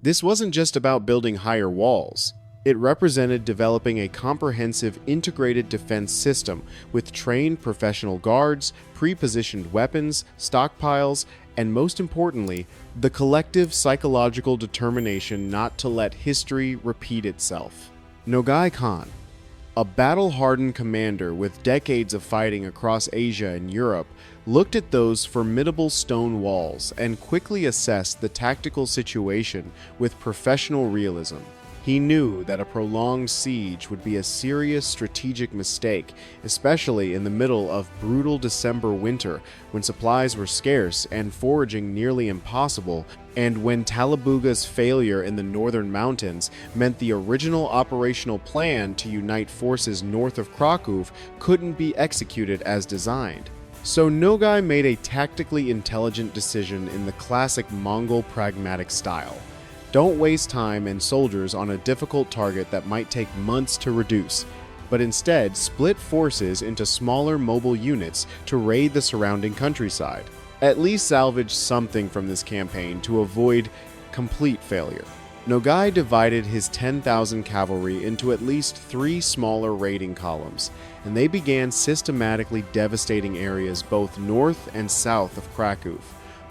This wasn't just about building higher walls. It represented developing a comprehensive integrated defense system with trained professional guards, pre-positioned weapons, stockpiles, and most importantly, the collective psychological determination not to let history repeat itself. Nogai Khan, a battle-hardened commander with decades of fighting across Asia and Europe, looked at those formidable stone walls and quickly assessed the tactical situation with professional realism. He knew that a prolonged siege would be a serious strategic mistake, especially in the middle of brutal December winter when supplies were scarce and foraging nearly impossible, and when Talabuga's failure in the northern mountains meant the original operational plan to unite forces north of Krakow couldn't be executed as designed. So Nogai made a tactically intelligent decision in the classic Mongol pragmatic style. Don't waste time and soldiers on a difficult target that might take months to reduce, but instead split forces into smaller mobile units to raid the surrounding countryside. At least salvage something from this campaign to avoid complete failure. Nogai divided his 10,000 cavalry into at least 3 smaller raiding columns, and they began systematically devastating areas both north and south of Krakow,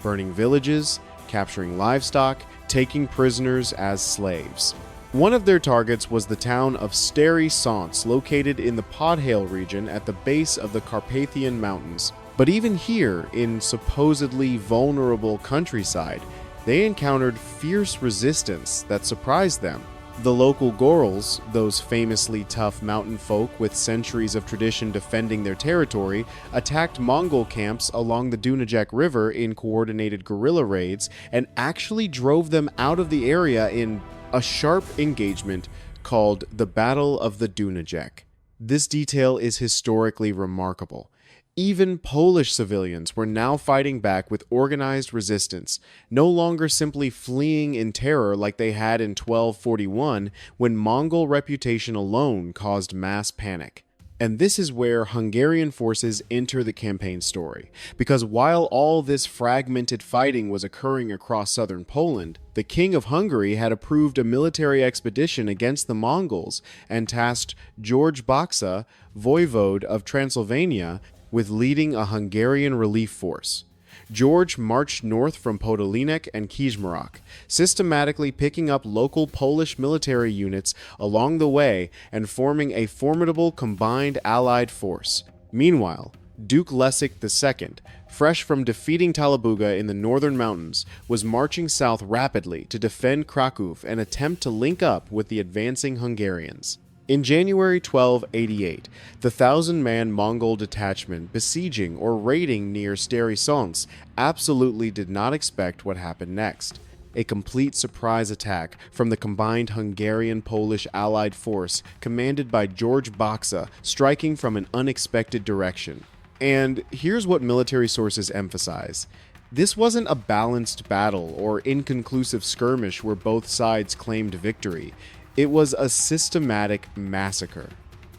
burning villages, capturing livestock, taking prisoners as slaves. One of their targets was the town of Stary Sons, located in the Podhale region at the base of the Carpathian Mountains. But even here, in supposedly vulnerable countryside, they encountered fierce resistance that surprised them. The local Gorals, those famously tough mountain folk with centuries of tradition defending their territory, attacked Mongol camps along the Dunajec River in coordinated guerrilla raids and actually drove them out of the area in a sharp engagement called the Battle of the Dunajec. This detail is historically remarkable. Even Polish civilians were now fighting back with organized resistance, no longer simply fleeing in terror like they had in 1241 when Mongol reputation alone caused mass panic. And this is where Hungarian forces enter the campaign story, because while all this fragmented fighting was occurring across southern Poland, the King of Hungary had approved a military expedition against the Mongols and tasked George Baksa, voivode of Transylvania, with leading a Hungarian relief force. George marched north from Podolinek and Kizmarok, systematically picking up local Polish military units along the way and forming a formidable combined allied force. Meanwhile, Duke Leszek II, fresh from defeating Talabuga in the northern mountains, was marching south rapidly to defend Krakow and attempt to link up with the advancing Hungarians. In January 1288, the 1,000-man Mongol detachment besieging or raiding near Stary Sons absolutely did not expect what happened next. A complete surprise attack from the combined Hungarian-Polish allied force commanded by George Baksa striking from an unexpected direction. And here's what military sources emphasize. This wasn't a balanced battle or inconclusive skirmish where both sides claimed victory. It was a systematic massacre.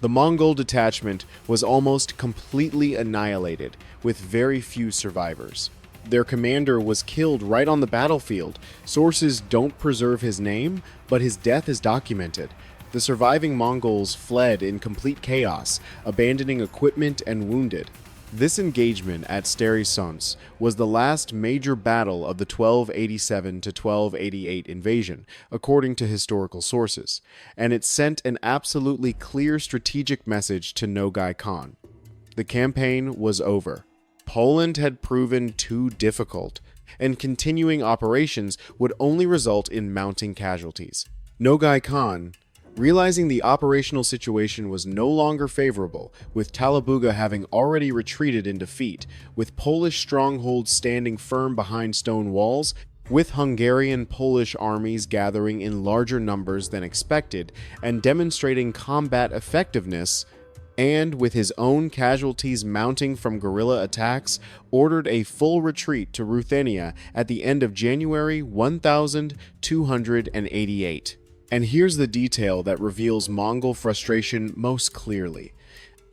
The Mongol detachment was almost completely annihilated, with very few survivors. Their commander was killed right on the battlefield. Sources don't preserve his name, but his death is documented. The surviving Mongols fled in complete chaos, abandoning equipment and wounded. This engagement at Stary Sons was the last major battle of the 1287 to 1288 invasion, according to historical sources, and it sent an absolutely clear strategic message to Nogai Khan. The campaign was over. Poland had proven too difficult, and continuing operations would only result in mounting casualties. Nogai Khan, realizing the operational situation was no longer favorable, with Talabuga having already retreated in defeat, with Polish strongholds standing firm behind stone walls, with Hungarian-Polish armies gathering in larger numbers than expected and demonstrating combat effectiveness, and with his own casualties mounting from guerrilla attacks, ordered a full retreat to Ruthenia at the end of January 1288. And here's the detail that reveals Mongol frustration most clearly.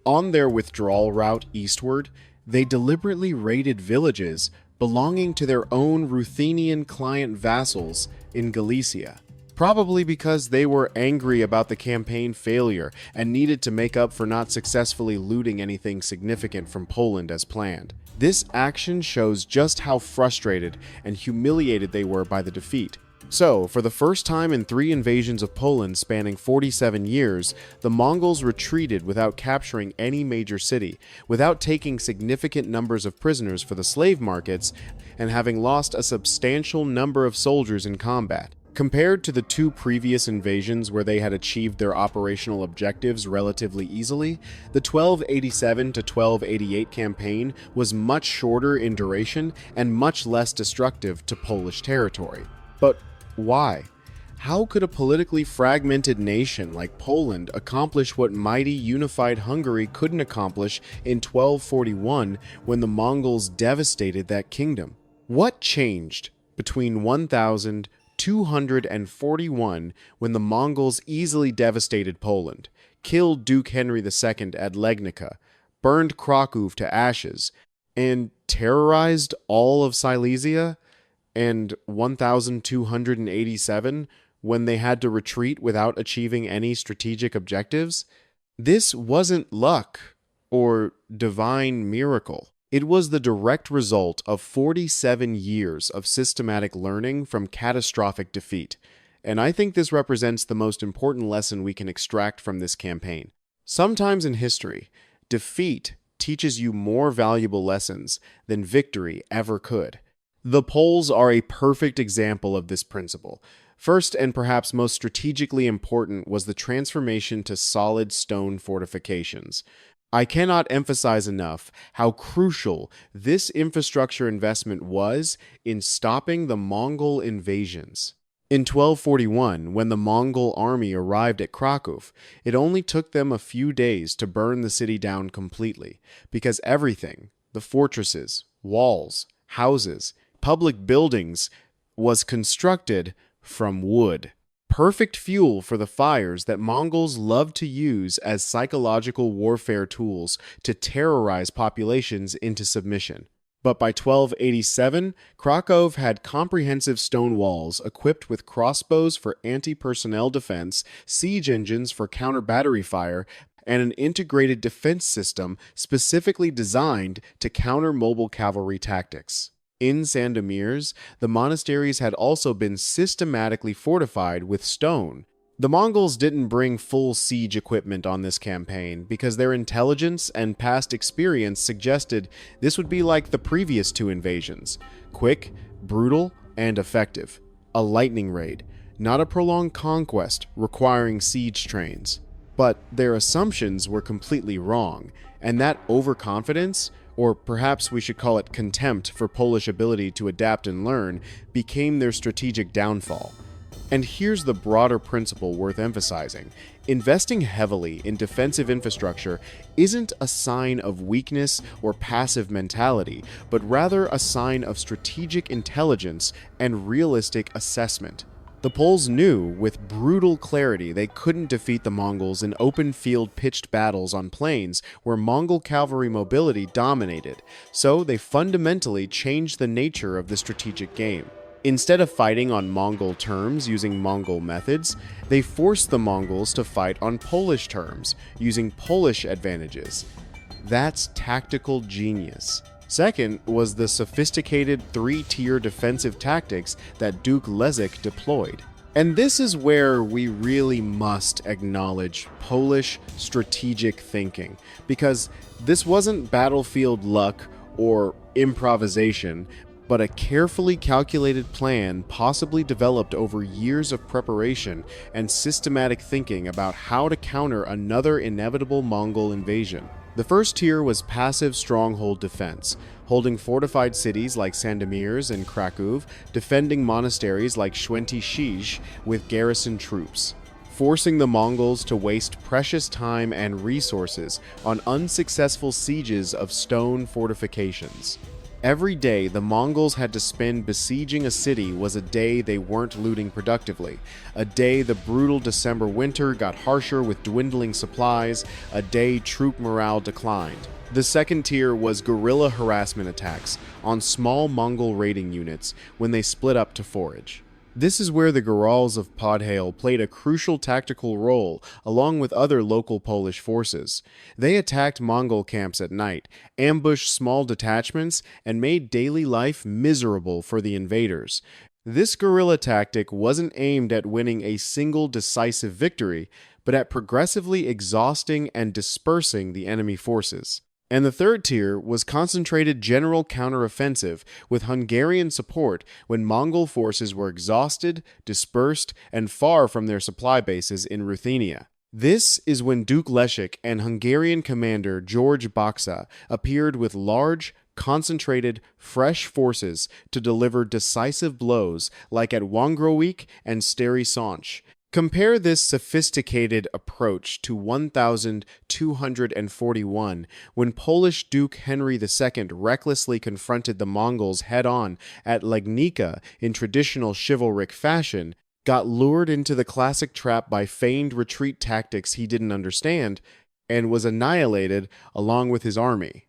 On their withdrawal route eastward, they deliberately raided villages, belonging to their own Ruthenian client vassals in Galicia. Probably because they were angry about the campaign failure and needed to make up for not successfully looting anything significant from Poland as planned. This action shows just how frustrated and humiliated they were by the defeat. So, for the first time in 3 invasions of Poland spanning 47 years, the Mongols retreated without capturing any major city, without taking significant numbers of prisoners for the slave markets, and having lost a substantial number of soldiers in combat. Compared to the 2 previous invasions where they had achieved their operational objectives relatively easily, the 1287 to 1288 campaign was much shorter in duration and much less destructive to Polish territory. But why? How could a politically fragmented nation like Poland accomplish what mighty unified Hungary couldn't accomplish in 1241 when the Mongols devastated that kingdom? What changed between 1241 when the Mongols easily devastated Poland, killed Duke Henry II at Legnica, burned Krakow to ashes, and terrorized all of Silesia, and 1287 when they had to retreat without achieving any strategic objectives? This wasn't luck or divine miracle. It was the direct result of 47 years of systematic learning from catastrophic defeat, and I think this represents the most important lesson we can extract from this campaign. Sometimes in history, defeat teaches you more valuable lessons than victory ever could. The Poles are a perfect example of this principle. First, and perhaps most strategically important, was the transformation to solid stone fortifications. I cannot emphasize enough how crucial this infrastructure investment was in stopping the Mongol invasions. In 1241, when the Mongol army arrived at Krakow, it only took them a few days to burn the city down completely, because everything, the fortresses, walls, houses, public buildings, was constructed from wood. Perfect fuel for the fires that Mongols loved to use as psychological warfare tools to terrorize populations into submission. But by 1287, Krakow had comprehensive stone walls equipped with crossbows for anti-personnel defense, siege engines for counter-battery fire, and an integrated defense system specifically designed to counter mobile cavalry tactics. In Sandomierz, the monasteries had also been systematically fortified with stone. The Mongols didn't bring full siege equipment on this campaign because their intelligence and past experience suggested this would be like the previous 2 invasions: quick, brutal, and effective. A lightning raid, not a prolonged conquest requiring siege trains. But their assumptions were completely wrong, and that overconfidence, or perhaps we should call it contempt for Polish ability to adapt and learn, became their strategic downfall. And here's the broader principle worth emphasizing. Investing heavily in defensive infrastructure isn't a sign of weakness or passive mentality, but rather a sign of strategic intelligence and realistic assessment. The Poles knew with brutal clarity they couldn't defeat the Mongols in open-field pitched battles on plains where Mongol cavalry mobility dominated, so they fundamentally changed the nature of the strategic game. Instead of fighting on Mongol terms using Mongol methods, they forced the Mongols to fight on Polish terms, using Polish advantages. That's tactical genius. Second was the sophisticated 3-tier defensive tactics that Duke Leszek deployed. And this is where we really must acknowledge Polish strategic thinking, because this wasn't battlefield luck or improvisation, but a carefully calculated plan possibly developed over years of preparation and systematic thinking about how to counter another inevitable Mongol invasion. The first tier was passive stronghold defense, holding fortified cities like Sandomierz and Krakow, defending monasteries like Święty with garrison troops, forcing the Mongols to waste precious time and resources on unsuccessful sieges of stone fortifications. Every day the Mongols had to spend besieging a city was a day they weren't looting productively, a day the brutal December winter got harsher with dwindling supplies, a day troop morale declined. The second tier was guerrilla harassment attacks on small Mongol raiding units when they split up to forage. This is where the Gurals of Podhale played a crucial tactical role along with other local Polish forces. They attacked Mongol camps at night, ambushed small detachments, and made daily life miserable for the invaders. This guerrilla tactic wasn't aimed at winning a single decisive victory, but at progressively exhausting and dispersing the enemy forces. And the third tier was concentrated general counteroffensive with Hungarian support when Mongol forces were exhausted, dispersed, and far from their supply bases in Ruthenia. This is when Duke Leszek and Hungarian commander George Baksa appeared with large, concentrated, fresh forces to deliver decisive blows like at Wągrowiec and Stary Sącz. Compare this sophisticated approach to 1241 when Polish Duke Henry II recklessly confronted the Mongols head-on at Legnica in traditional chivalric fashion, got lured into the classic trap by feigned retreat tactics he didn't understand, and was annihilated along with his army.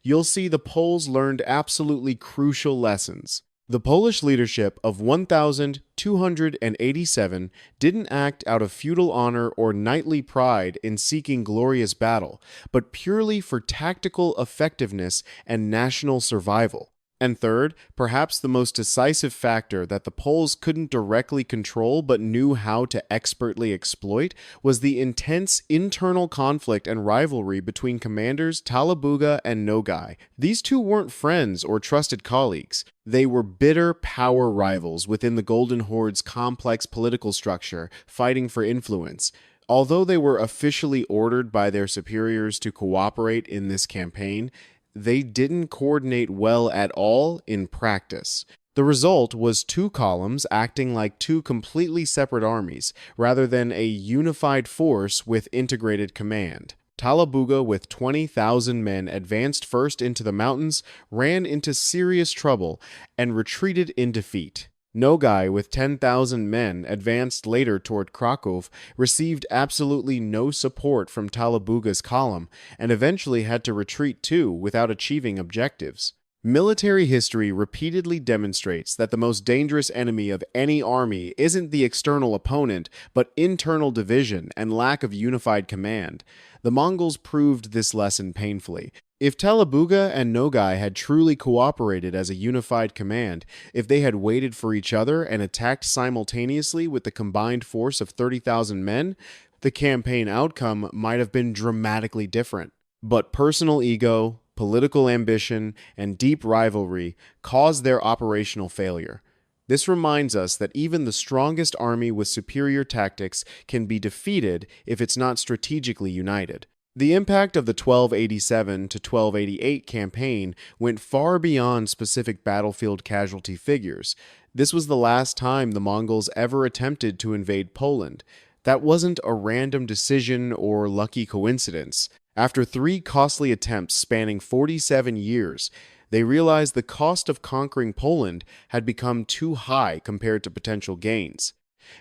You'll see the Poles learned absolutely crucial lessons. The Polish leadership of 1287 didn't act out of feudal honor or knightly pride in seeking glorious battle, but purely for tactical effectiveness and national survival. And third, perhaps the most decisive factor that the Poles couldn't directly control but knew how to expertly exploit was the intense internal conflict and rivalry between commanders Talabuga and Nogai. These two weren't friends or trusted colleagues. They were bitter power rivals within the Golden Horde's complex political structure, fighting for influence. Although they were officially ordered by their superiors to cooperate in this campaign, they didn't coordinate well at all in practice. The result was two columns acting like two completely separate armies, rather than a unified force with integrated command. Talabuga, with 20,000 men, advanced first into the mountains, ran into serious trouble, and retreated in defeat. Nogai, with 10,000 men, advanced later toward Krakow, received absolutely no support from Talabuga's column, and eventually had to retreat too without achieving objectives. Military history repeatedly demonstrates that the most dangerous enemy of any army isn't the external opponent, but internal division and lack of unified command. The Mongols proved this lesson painfully. If Talabuga and Nogai had truly cooperated as a unified command, if they had waited for each other and attacked simultaneously with the combined force of 30,000 men, the campaign outcome might have been dramatically different. But personal ego, political ambition, and deep rivalry caused their operational failure. This reminds us that even the strongest army with superior tactics can be defeated if it's not strategically united. The impact of the 1287 to 1288 campaign went far beyond specific battlefield casualty figures. This was the last time the Mongols ever attempted to invade Poland. That wasn't a random decision or lucky coincidence. After 3 costly attempts spanning 47 years, they realized the cost of conquering Poland had become too high compared to potential gains,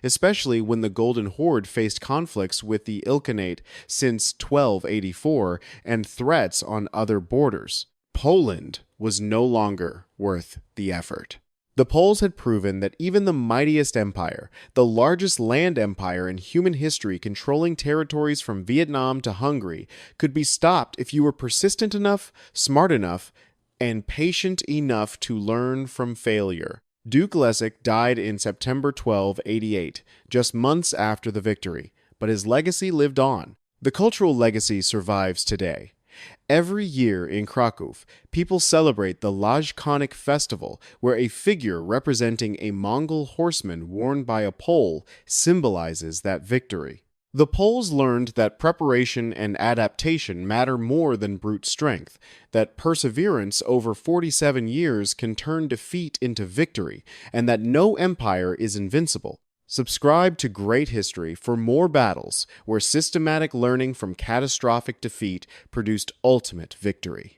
especially when the Golden Horde faced conflicts with the Ilkhanate since 1284 and threats on other borders. Poland was no longer worth the effort. The Poles had proven that even the mightiest empire, the largest land empire in human history controlling territories from Vietnam to Hungary, could be stopped if you were persistent enough, smart enough, and patient enough to learn from failure. Duke Leszek died in September 1288, just months after the victory, but his legacy lived on. The cultural legacy survives today. Every year in Krakow, people celebrate the Lajkonik festival, where a figure representing a Mongol horseman worn by a Pole symbolizes that victory. The Poles learned that preparation and adaptation matter more than brute strength, that perseverance over 47 years can turn defeat into victory, and that no empire is invincible. Subscribe to Great History for more battles where systematic learning from catastrophic defeat produced ultimate victory.